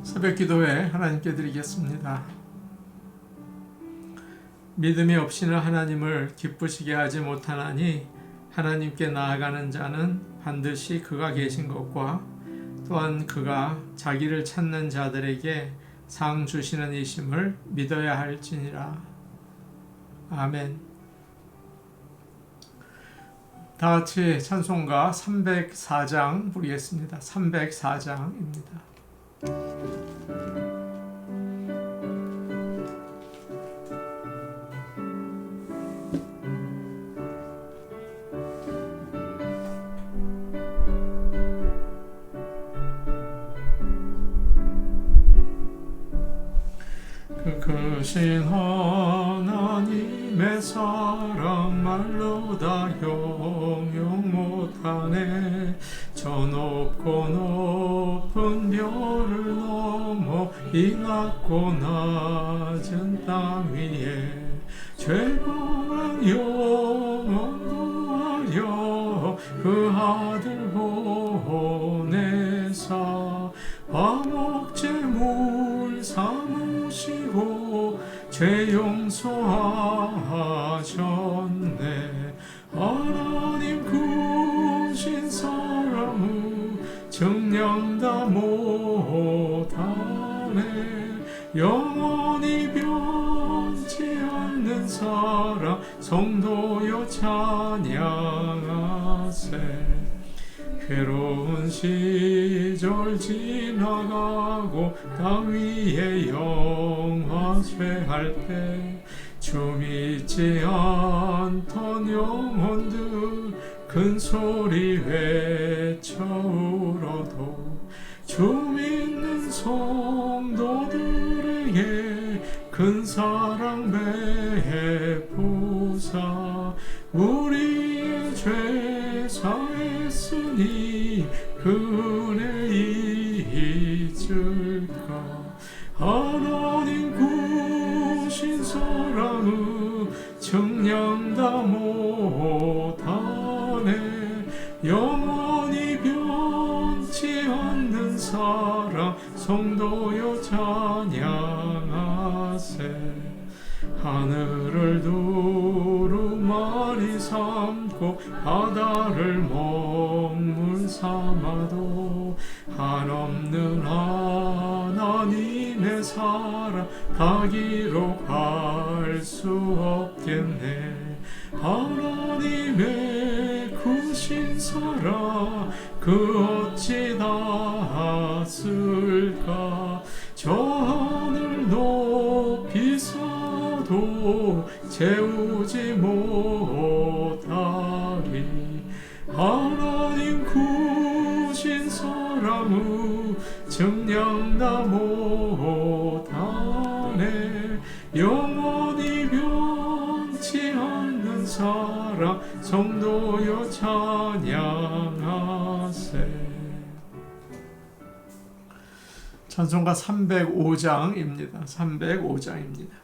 새벽기도회 하나님께 드리겠습니다. 믿음이 없이는 하나님을 기쁘시게 하지 못하나니 하나님께 나아가는 자는 반드시 그가 계신 것과 또한 그가 자기를 찾는 자들에게 상 주시는 이심을 믿어야 할지니라. 아멘. 다같이 찬송가 304장 부르겠습니다. 304장입니다. 크신 하나님의 사랑 말로 다 형용 못하네. 저 높고 높은 별을 넘어 이 낮고 낮은 땅 위에 죄고한 영혼 구하여 그 아들 보내사 화목제물 삼으시고 죄 용서하셨네. 하나님 크신 사랑을 정녕 다 못하네. 영원히 변치 않는 사랑 성도여 찬양하세. 괴로운 시절 지나가고 땅 위에 영화쇠할 때 주 믿지 않던 영혼들 큰 소리 외쳐 울어도 주 믿는 성도들에게 큰 사랑 베푸사 우리의 죄 사했으니 그 은혜 잊을까. 하나님 구신 사랑을 정녕 다 못하네. 영원히 변치 않는 사랑 성도여 찬양하세. 하늘을 두루마리 삼고 바다를 먹물 삼아도 한없는 하나님의 사랑 다 기록할 수 없겠네. 하나님의 크신 사랑 그 어찌 다 쓸까. 저 하늘 높이 도 채우지 못하리. 하나님 크신 사랑을 정녕 다 못하네. 영원히 변치 않는 사랑 성도여 찬양하세. 찬송가 305장입니다. 305장입니다.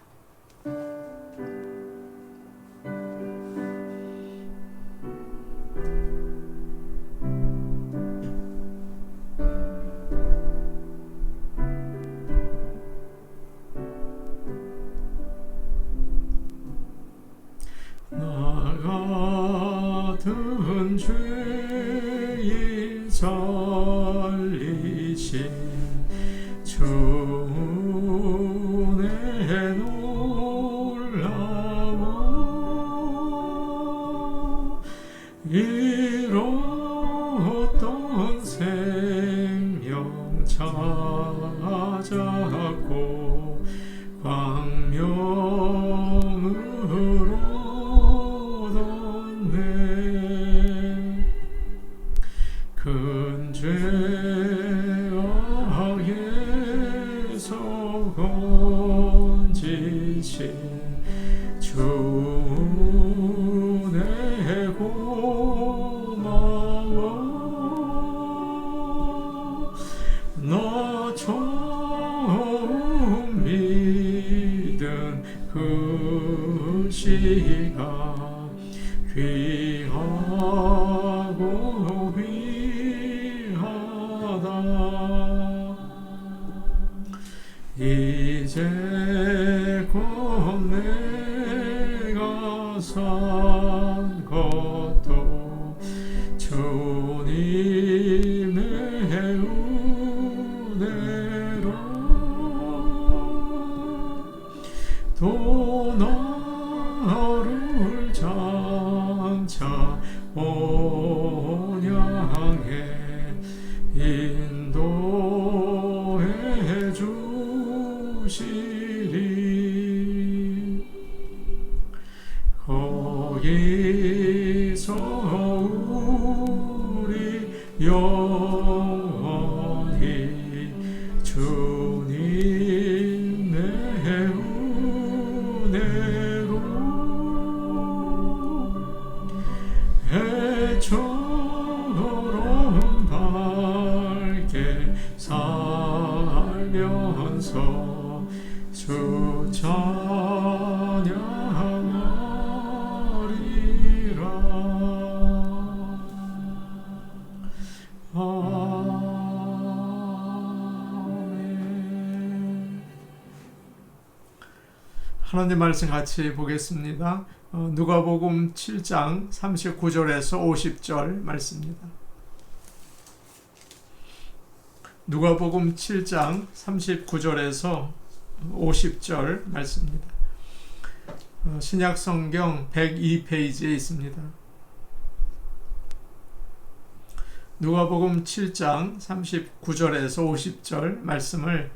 같은 죄인 살리신 주의 놀라워 잃었던 생명 찾았고 광명으로 큰 죄악에서 건지신 주의 고마워. 너 처음 믿은 그 시간 귀하고 귀하다. 이제 곧 내가 산 것도 주님의 은혜로 또 너를 장차 온양해 인도해 주시리. 거기서 우리 영원히 주님의 은혜로 해처럼 밝게 살면서 주 찬양하리라. 아멘. 하나님 말씀 같이 보겠습니다. 누가복음 7장 39절에서 50절 말씀입니다. 누가복음 7장 39절에서 50절 말씀입니다. 신약성경 102페이지에 있습니다. 누가복음 7장 39절에서 50절 말씀을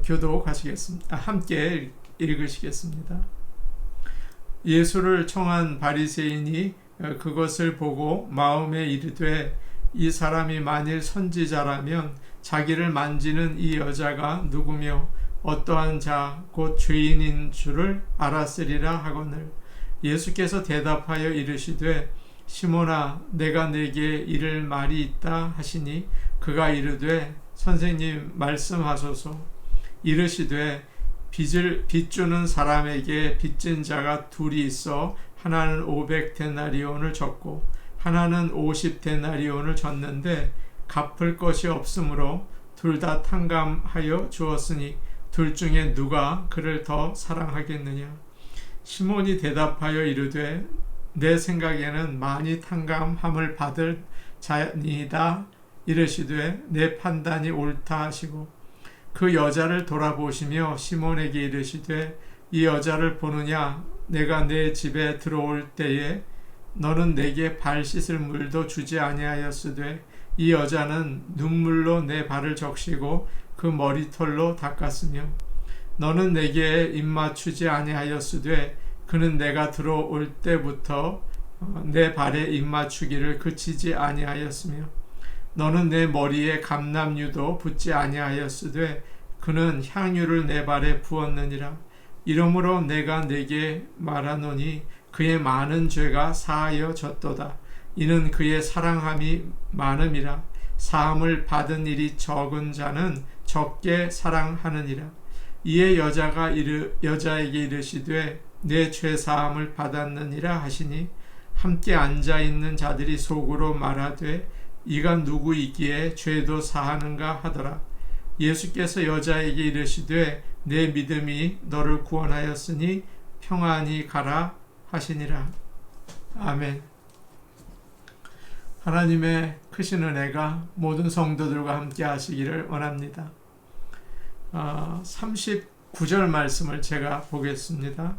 교독하시겠습니다. 함께 읽으시겠습니다. 예수를 청한 바리새인이 그것을 보고 마음에 이르되 이 사람이 만일 선지자라면 자기를 만지는 이 여자가 누구며 어떠한 자 곧 죄인인 줄을 알았으리라 하거늘 예수께서 대답하여 이르시되 시몬아 내가 네게 이를 말이 있다 하시니 그가 이르되 선생님 말씀하소서. 이르시되 빚 주는 사람에게 빚진 자가 둘이 있어 하나는 500데나리온을 졌고 하나는 50데나리온을 졌는데 갚을 것이 없으므로 둘 다 탕감하여 주었으니 둘 중에 누가 그를 더 사랑하겠느냐. 시몬이 대답하여 이르되 내 생각에는 많이 탕감함을 받을 자니이다. 이르시되 내 판단이 옳다 하시고 그 여자를 돌아보시며 시몬에게 이르시되 이 여자를 보느냐. 내가 내 집에 들어올 때에 너는 내게 발 씻을 물도 주지 아니하였으되 이 여자는 눈물로 내 발을 적시고 그 머리털로 닦았으며 너는 내게 입맞추지 아니하였으되 그는 내가 들어올 때부터 내 발에 입맞추기를 그치지 아니하였으며 너는 내 머리에 감람유도 붓지 아니하였으되 그는 향유를 내 발에 부었느니라. 이러므로 내가 네게 말하노니 그의 많은 죄가 사하여졌도다. 이는 그의 사랑함이 많음이라. 사함을 받은 일이 적은 자는 적게 사랑하느니라. 이에 여자에게 이르시되 내 죄 사함을 받았느니라 하시니 함께 앉아 있는 자들이 속으로 말하되 이가 누구이기에 죄도 사하는가 하더라. 예수께서 여자에게 이르시되 내 믿음이 너를 구원하였으니 평안히 가라 하시니라. 아멘. 하나님의 크신 은혜가 모든 성도들과 함께 하시기를 원합니다. 39절 말씀을 제가 보겠습니다.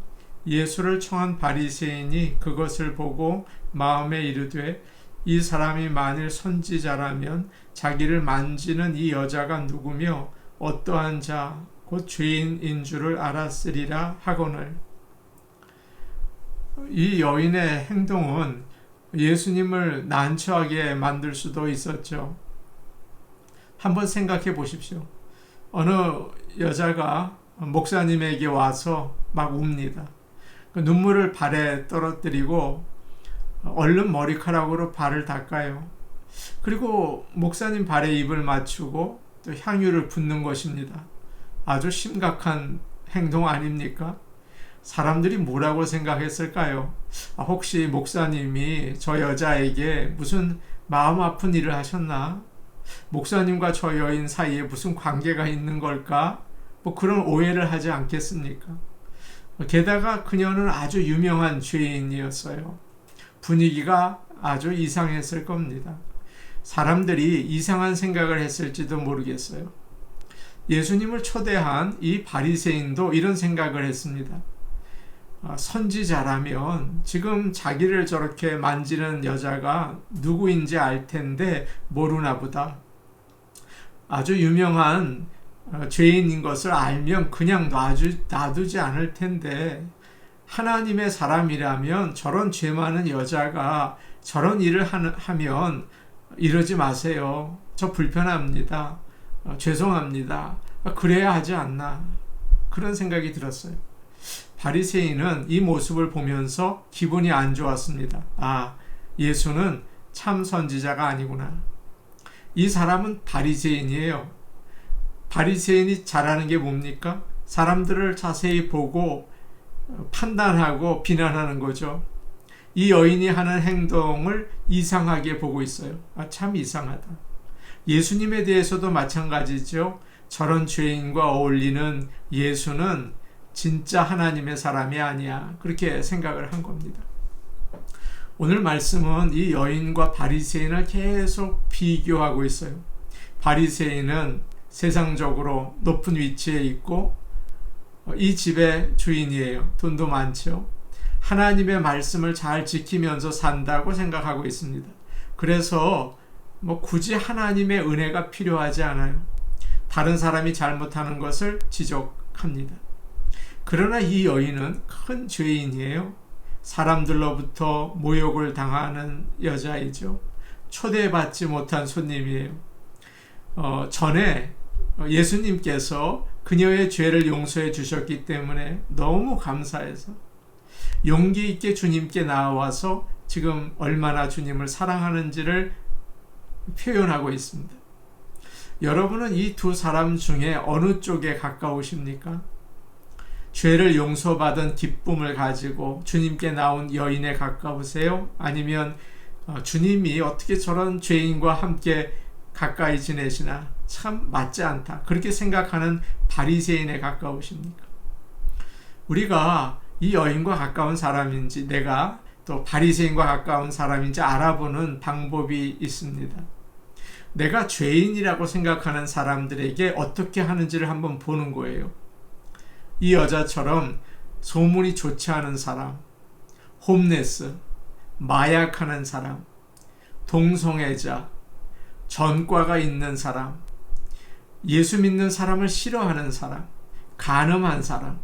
예수를 청한 바리새인이 그것을 보고 마음에 이르되 이 사람이 만일 선지자라면 자기를 만지는 이 여자가 누구며 어떠한 자 곧 죄인인 줄을 알았으리라 하거늘. 이 여인의 행동은 예수님을 난처하게 만들 수도 있었죠. 한번 생각해 보십시오. 어느 여자가 목사님에게 와서 막 웁니다. 그 눈물을 발에 떨어뜨리고 얼른 머리카락으로 발을 닦아요. 그리고 목사님 발에 입을 맞추고 또 향유를 붓는 것입니다. 아주 심각한 행동 아닙니까? 사람들이 뭐라고 생각했을까요? 혹시 목사님이 저 여자에게 무슨 마음 아픈 일을 하셨나? 목사님과 저 여인 사이에 무슨 관계가 있는 걸까? 뭐 그런 오해를 하지 않겠습니까? 게다가 그녀는 아주 유명한 죄인이었어요. 분위기가 아주 이상했을 겁니다. 사람들이 이상한 생각을 했을지도 모르겠어요. 예수님을 초대한 이 바리새인도 이런 생각을 했습니다. 선지자라면 지금 자기를 저렇게 만지는 여자가 누구인지 알 텐데 모르나 보다. 아주 유명한 죄인인 것을 알면 그냥 놔두지 않을 텐데 하나님의 사람이라면 저런 죄 많은 여자가 저런 일을 하면 이러지 마세요. 저 불편합니다. 죄송합니다. 그래야 하지 않나. 그런 생각이 들었어요. 바리새인은 이 모습을 보면서 기분이 안 좋았습니다. 아, 예수는 참 선지자가 아니구나. 이 사람은 바리새인이에요. 바리새인이 잘하는 게 뭡니까? 사람들을 자세히 보고 판단하고 비난하는 거죠. 이 여인이 하는 행동을 이상하게 보고 있어요. 참 이상하다. 예수님에 대해서도 마찬가지죠. 저런 죄인과 어울리는 예수는 진짜 하나님의 사람이 아니야. 그렇게 생각을 한 겁니다. 오늘 말씀은 이 여인과 바리새인을 계속 비교하고 있어요. 바리새인은 세상적으로 높은 위치에 있고 이 집의 주인이에요. 돈도 많죠. 하나님의 말씀을 잘 지키면서 산다고 생각하고 있습니다. 그래서 굳이 하나님의 은혜가 필요하지 않아요. 다른 사람이 잘못하는 것을 지적합니다. 그러나 이 여인은 큰 죄인이에요. 사람들로부터 모욕을 당하는 여자이죠. 초대받지 못한 손님이에요. 전에 예수님께서 그녀의 죄를 용서해 주셨기 때문에 너무 감사해서 용기 있게 주님께 나와서 지금 얼마나 주님을 사랑하는지를 표현하고 있습니다. 여러분은 이 두 사람 중에 어느 쪽에 가까우십니까? 죄를 용서받은 기쁨을 가지고 주님께 나온 여인에 가까우세요? 아니면 주님이 어떻게 저런 죄인과 함께 가까이 지내시나 참 맞지 않다. 그렇게 생각하는 바리새인에 가까우십니까? 우리가 이 여인과 가까운 사람인지 내가 또 바리새인과 가까운 사람인지 알아보는 방법이 있습니다. 내가 죄인이라고 생각하는 사람들에게 어떻게 하는지를 한번 보는 거예요. 이 여자처럼 소문이 좋지 않은 사람, 홈레스, 마약하는 사람, 동성애자, 전과가 있는 사람, 예수 믿는 사람을 싫어하는 사람, 간음한 사람,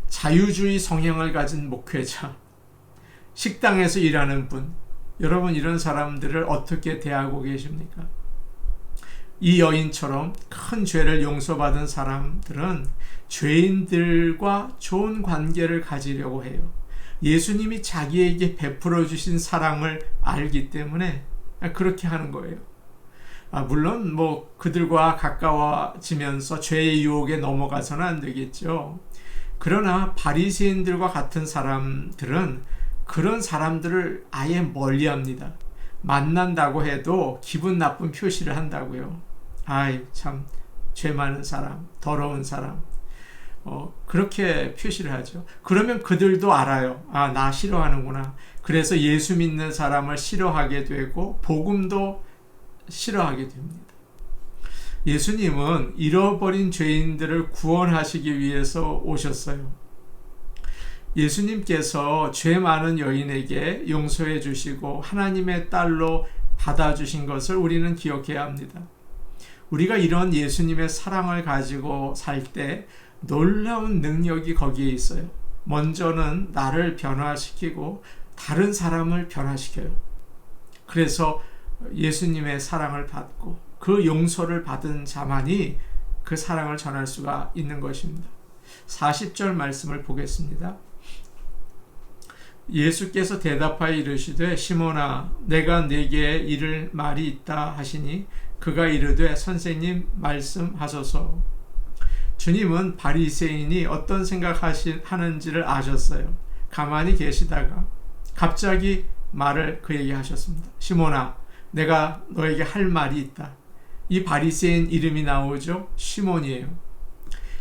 자유주의 성향을 가진 목회자, 식당에서 일하는 분, 여러분 이런 사람들을 어떻게 대하고 계십니까? 이 여인처럼 큰 죄를 용서받은 사람들은 죄인들과 좋은 관계를 가지려고 해요. 예수님이 자기에게 베풀어 주신 사랑을 알기 때문에 그렇게 하는 거예요. 물론 그들과 가까워지면서 죄의 유혹에 넘어가서는 안 되겠죠. 그러나 바리새인들과 같은 사람들은 그런 사람들을 아예 멀리합니다. 만난다고 해도 기분 나쁜 표시를 한다고요. 아이 참 죄 많은 사람, 더러운 사람, 그렇게 표시를 하죠. 그러면 그들도 알아요. 나 싫어하는구나. 그래서 예수 믿는 사람을 싫어하게 되고 복음도 싫어하게 됩니다. 예수님은 잃어버린 죄인들을 구원하시기 위해서 오셨어요. 예수님께서 죄 많은 여인에게 용서해 주시고 하나님의 딸로 받아주신 것을 우리는 기억해야 합니다. 우리가 이런 예수님의 사랑을 가지고 살 때 놀라운 능력이 거기에 있어요. 먼저는 나를 변화시키고 다른 사람을 변화시켜요. 그래서 예수님의 사랑을 받고 그 용서를 받은 자만이 그 사랑을 전할 수가 있는 것입니다. 40절 말씀을 보겠습니다. 예수께서 대답하여 이르시되 시몬아 내가 네게 이를 말이 있다 하시니 그가 이르되 선생님 말씀하소서. 주님은 바리새인이 어떤 생각하는지를 아셨어요. 가만히 계시다가 갑자기 말을 그에게 하셨습니다. 시몬아 내가 너에게 할 말이 있다. 이 바리새인 이름이 나오죠. 시몬이에요.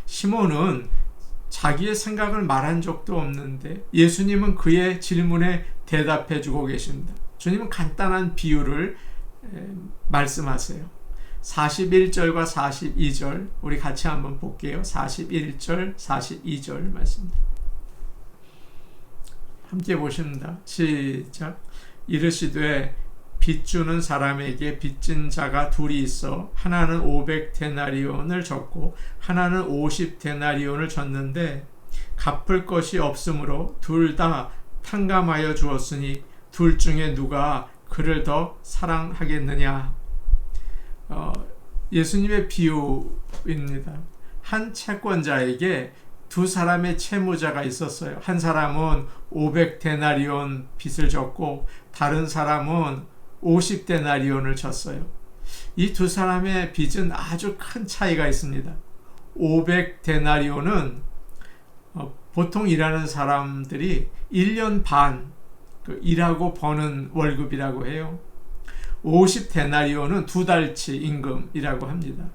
시몬은 자기의 생각을 말한 적도 없는데 예수님은 그의 질문에 대답해 주고 계십니다. 주님은 간단한 비유를 말씀하세요. 41절과 42절 우리 같이 한번 볼게요. 41절, 42절 말씀입니다. 함께 보십니다. 시작. 이르시되 빚 주는 사람에게 빚진 자가 둘이 있어 하나는 500데나리온을 졌고 하나는 50데나리온을 졌는데 갚을 것이 없으므로 둘 다 탕감하여 주었으니 둘 중에 누가 그를 더 사랑하겠느냐. 예수님의 비유입니다. 한 채권자에게 두 사람의 채무자가 있었어요. 한 사람은 500데나리온 빚을 졌고 다른 사람은 50데나리온을 졌어요. 이 두 사람의 빚은 아주 큰 차이가 있습니다. 500데나리온은 보통 일하는 사람들이 1년 반 일하고 버는 월급이라고 해요. 50데나리온은 2달치 임금이라고 합니다.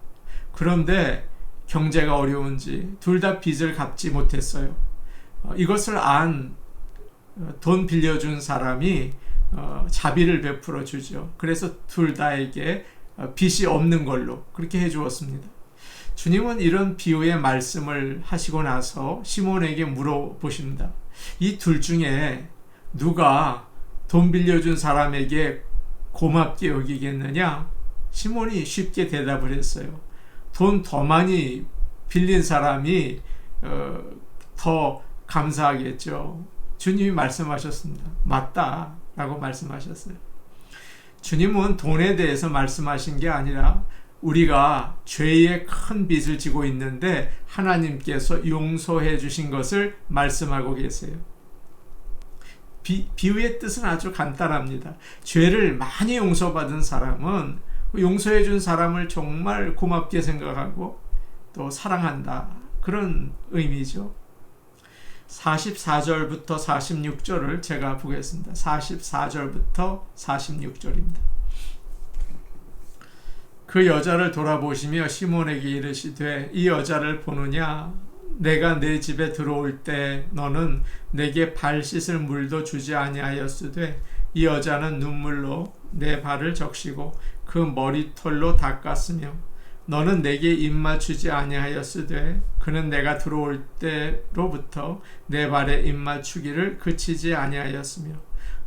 그런데 경제가 어려운지 둘 다 빚을 갚지 못했어요. 이것을 안 돈 빌려준 사람이 자비를 베풀어 주죠. 그래서 둘 다에게 빚이 없는 걸로 그렇게 해주었습니다. 주님은 이런 비유의 말씀을 하시고 나서 시몬에게 물어보십니다. 이 둘 중에 누가 돈 빌려준 사람에게 고맙게 여기겠느냐? 시몬이 쉽게 대답을 했어요. 돈 더 많이 빌린 사람이 더 감사하겠죠. 주님이 말씀하셨습니다. 맞다 라고 말씀하셨어요. 주님은 돈에 대해서 말씀하신 게 아니라 우리가 죄의 큰 빚을 지고 있는데 하나님께서 용서해 주신 것을 말씀하고 계세요. 비유의 뜻은 아주 간단합니다. 죄를 많이 용서받은 사람은 용서해 준 사람을 정말 고맙게 생각하고 또 사랑한다. 그런 의미죠. 44절부터 46절을 제가 보겠습니다. 44절부터 46절입니다. 그 여자를 돌아보시며 시몬에게 이르시되 이 여자를 보느냐? 내가 내 집에 들어올 때 너는 내게 발 씻을 물도 주지 아니하였으되 이 여자는 눈물로 내 발을 적시고 그 머리털로 닦았으며 너는 내게 입맞추지 아니하였으되 그는 내가 들어올 때로부터 내 발에 입맞추기를 그치지 아니하였으며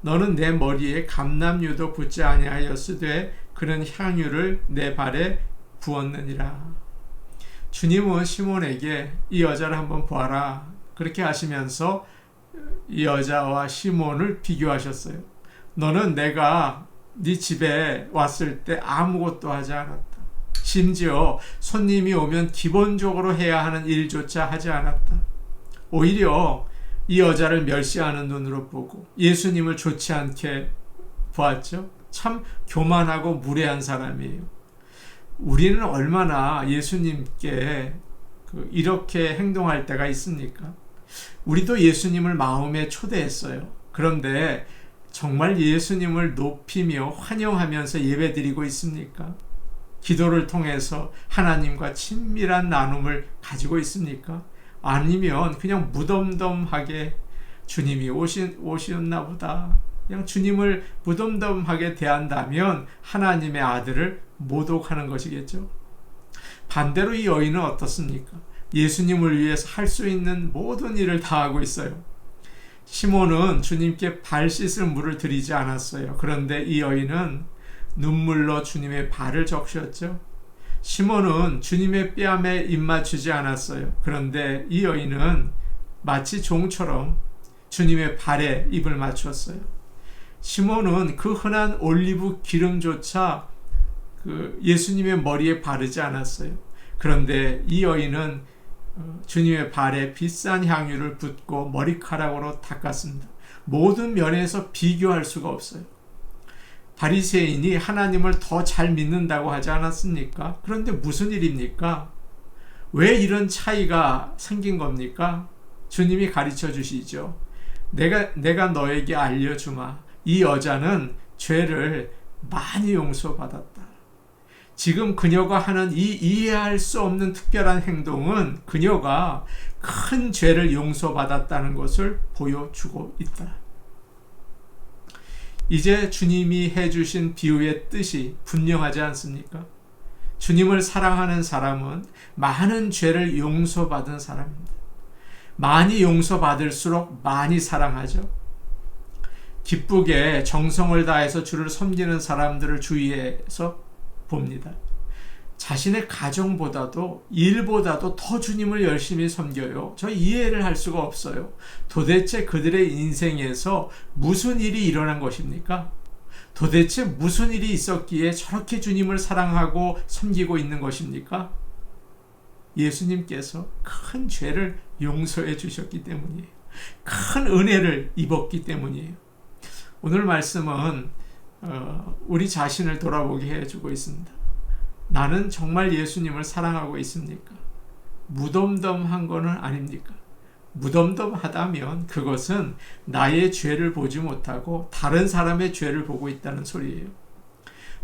너는 내 머리에 감람유도 붓지 아니하였으되 그는 향유를 내 발에 부었느니라. 주님은 시몬에게 이 여자를 한번 보아라 그렇게 하시면서 이 여자와 시몬을 비교하셨어요. 너는 내가 네 집에 왔을 때 아무것도 하지 않았다. 심지어 손님이 오면 기본적으로 해야 하는 일조차 하지 않았다. 오히려 이 여자를 멸시하는 눈으로 보고 예수님을 좋지 않게 보았죠. 참 교만하고 무례한 사람이에요. 우리는 얼마나 예수님께 이렇게 행동할 때가 있습니까? 우리도 예수님을 마음에 초대했어요. 그런데 정말 예수님을 높이며 환영하면서 예배드리고 있습니까? 기도를 통해서 하나님과 친밀한 나눔을 가지고 있습니까? 아니면 그냥 무덤덤하게 주님이 오셨나 보다. 그냥 주님을 무덤덤하게 대한다면 하나님의 아들을 모독하는 것이겠죠. 반대로 이 여인은 어떻습니까? 예수님을 위해서 할 수 있는 모든 일을 다 하고 있어요. 시몬은 주님께 발 씻을 물을 드리지 않았어요. 그런데 이 여인은 눈물로 주님의 발을 적셨죠. 시몬은 주님의 뺨에 입맞추지 않았어요. 그런데 이 여인은 마치 종처럼 주님의 발에 입을 맞췄어요. 시몬은 그 흔한 올리브 기름조차 예수님의 머리에 바르지 않았어요. 그런데 이 여인은 주님의 발에 비싼 향유를 붓고 머리카락으로 닦았습니다. 모든 면에서 비교할 수가 없어요. 바리새인이 하나님을 더 잘 믿는다고 하지 않았습니까? 그런데 무슨 일입니까? 왜 이런 차이가 생긴 겁니까? 주님이 가르쳐 주시죠. 내가 너에게 알려주마. 이 여자는 죄를 많이 용서받았다. 지금 그녀가 하는 이 이해할 수 없는 특별한 행동은 그녀가 큰 죄를 용서받았다는 것을 보여주고 있다. 이제 주님이 해주신 비유의 뜻이 분명하지 않습니까? 주님을 사랑하는 사람은 많은 죄를 용서받은 사람입니다. 많이 용서받을수록 많이 사랑하죠. 기쁘게 정성을 다해서 주를 섬기는 사람들을 주위에서 봅니다. 자신의 가정보다도 일보다도 더 주님을 열심히 섬겨요. 저 이해를 할 수가 없어요. 도대체 그들의 인생에서 무슨 일이 일어난 것입니까? 도대체 무슨 일이 있었기에 저렇게 주님을 사랑하고 섬기고 있는 것입니까? 예수님께서 큰 죄를 용서해 주셨기 때문이에요. 큰 은혜를 입었기 때문이에요. 오늘 말씀은 우리 자신을 돌아보게 해주고 있습니다. 나는 정말 예수님을 사랑하고 있습니까? 무덤덤한 거는 아닙니까? 무덤덤하다면 그것은 나의 죄를 보지 못하고 다른 사람의 죄를 보고 있다는 소리예요.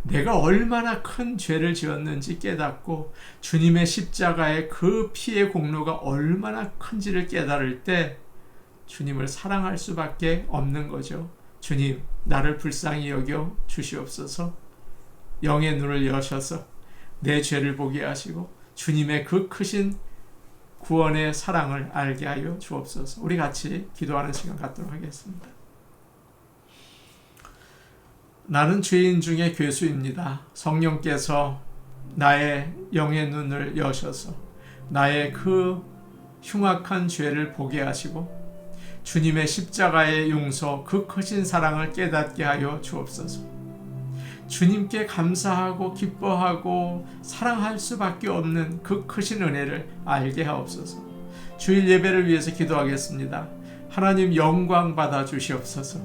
내가 얼마나 큰 죄를 지었는지 깨닫고 주님의 십자가의 그 피의 공로가 얼마나 큰지를 깨달을 때 주님을 사랑할 수밖에 없는 거죠. 주님, 나를 불쌍히 여겨 주시옵소서. 영의 눈을 여셔서 내 죄를 보게 하시고 주님의 그 크신 구원의 사랑을 알게 하여 주옵소서. 우리 같이 기도하는 시간 갖도록 하겠습니다. 나는 죄인 중에 괴수입니다. 성령께서 나의 영의 눈을 여셔서 나의 그 흉악한 죄를 보게 하시고 주님의 십자가의 용서, 그 크신 사랑을 깨닫게 하여 주옵소서. 주님께 감사하고 기뻐하고 사랑할 수밖에 없는 그 크신 은혜를 알게 하옵소서. 주일 예배를 위해서 기도하겠습니다. 하나님 영광 받아 주시옵소서.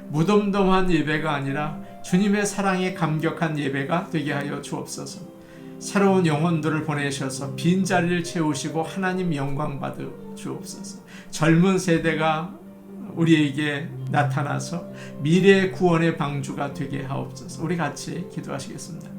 무덤덤한 예배가 아니라 주님의 사랑에 감격한 예배가 되게 하여 주옵소서. 새로운 영혼들을 보내셔서 빈자리를 채우시고 하나님 영광 받아 주옵소서. 젊은 세대가 우리에게 나타나서 미래의 구원의 방주가 되게 하옵소서. 우리 같이 기도하시겠습니다.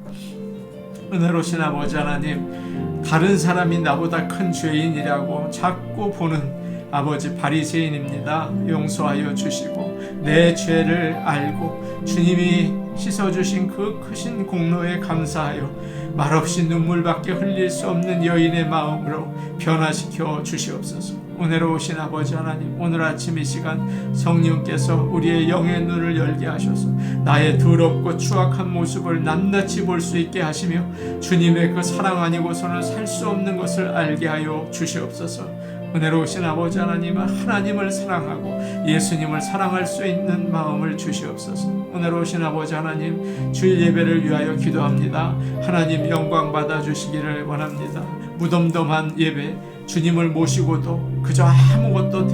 은혜로우신 아버지 하나님, 다른 사람이 나보다 큰 죄인이라고 자꾸 보는 아버지 바리새인입니다. 용서하여 주시고 내 죄를 알고 주님이 씻어주신 그 크신 공로에 감사하여 말없이 눈물밖에 흘릴 수 없는 여인의 마음으로 변화시켜 주시옵소서. 은혜로우신 아버지 하나님, 오늘 아침 이 시간 성령께서 우리의 영의 눈을 열게 하셔서 나의 더럽고 추악한 모습을 낱낱이 볼 수 있게 하시며 주님의 그 사랑 아니고서는 살 수 없는 것을 알게 하여 주시옵소서. 은혜로우신 아버지 하나님은 하나님을 사랑하고 예수님을 사랑할 수 있는 마음을 주시옵소서. 은혜로우신 아버지 하나님, 주일 예배를 위하여 기도합니다. 하나님 영광 받아 주시기를 원합니다. 무덤덤한 예배, 주님을 모시고도 그저 아무것도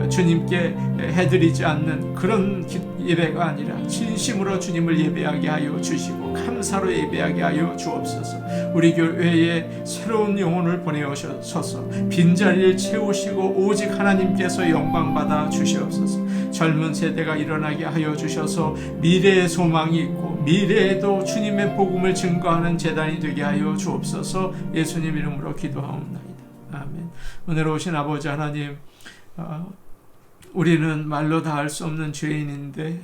주님께 해드리지 않는 그런 예배가 아니라 진심으로 주님을 예배하게 하여 주시고 감사로 예배하게 하여 주옵소서. 우리 교회에 새로운 영혼을 보내오셔서 빈자리를 채우시고 오직 하나님께서 영광 받아 주시옵소서. 젊은 세대가 일어나게 하여 주셔서 미래의 소망이 있고 미래에도 주님의 복음을 증거하는 재단이 되게 하여 주옵소서. 예수님 이름으로 기도하옵나이다. 아멘. 은혜로우신 아버지 하나님, 우리는 말로 다 할 수 없는 죄인인데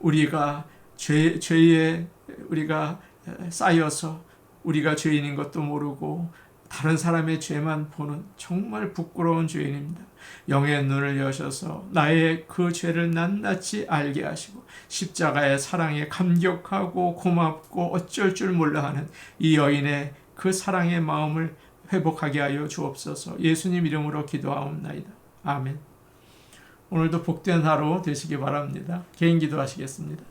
우리가 죄에 우리가 쌓여서 우리가 죄인인 것도 모르고 다른 사람의 죄만 보는 정말 부끄러운 죄인입니다. 영의 눈을 여셔서 나의 그 죄를 낱낱이 알게 하시고 십자가의 사랑에 감격하고 고맙고 어쩔 줄 몰라 하는 이 여인의 그 사랑의 마음을 회복하게 하여 주옵소서. 예수님 이름으로 기도하옵나이다. 아멘. 오늘도 복된 하루 되시기 바랍니다. 개인 기도하시겠습니다.